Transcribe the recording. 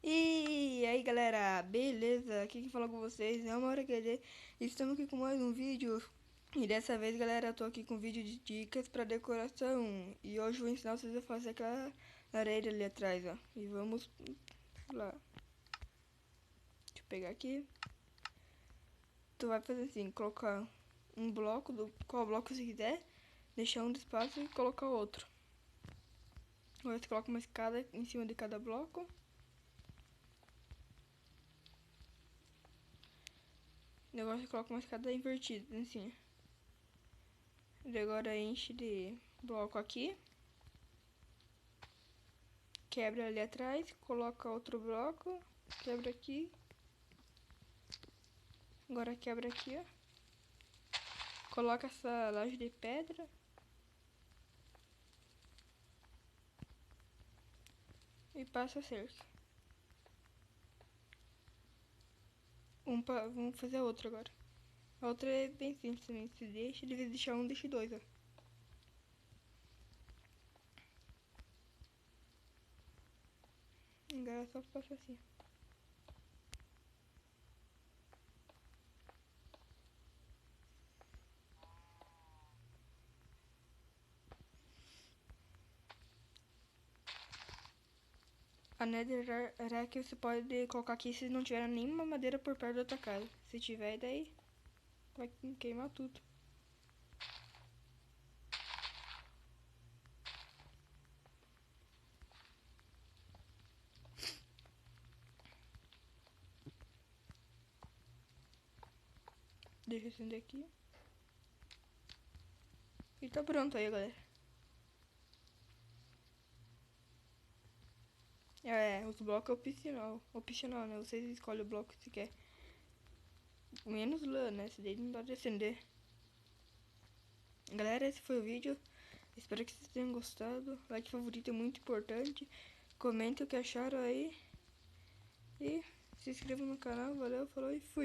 E aí galera, beleza? Aqui quem fala com vocês é uma hora que estamos aqui com mais um vídeo. E dessa vez galera, eu tô aqui com um vídeo de dicas pra decoração. E hoje eu vou ensinar vocês a fazer aquela lareira ali atrás, ó. E vamos lá. Deixa eu pegar aqui. Tu vai fazer assim, colocar um bloco, qual bloco você quiser, deixar um de espaço e colocar outro. Agora você coloca uma escada em cima de cada bloco. Agora você coloca uma escada invertida assim. E agora enche de bloco aqui. Quebra ali atrás, coloca outro bloco, quebra aqui. Agora quebra aqui, ó. Coloca essa laje de pedra. E passa a cerca. Vamos fazer a outra agora. A outra é bem simples também. Se deixa, de vez de deixar um, deixa dois, ó. Agora é só passar assim. A netherrack você pode colocar aqui se não tiver nenhuma madeira por perto da tua casa. Se tiver, daí vai queimar tudo. Deixa eu acender aqui. E tá pronto aí, galera. Os blocos é opcional. Opcional, né? Vocês escolhem o bloco que você quer. Menos lã, né? Esse daí não dá de acender. Galera, esse foi o vídeo. Espero que vocês tenham gostado. Like favorito é muito importante. Comentem o que acharam aí. E se inscrevam no canal. Valeu, falou e fui.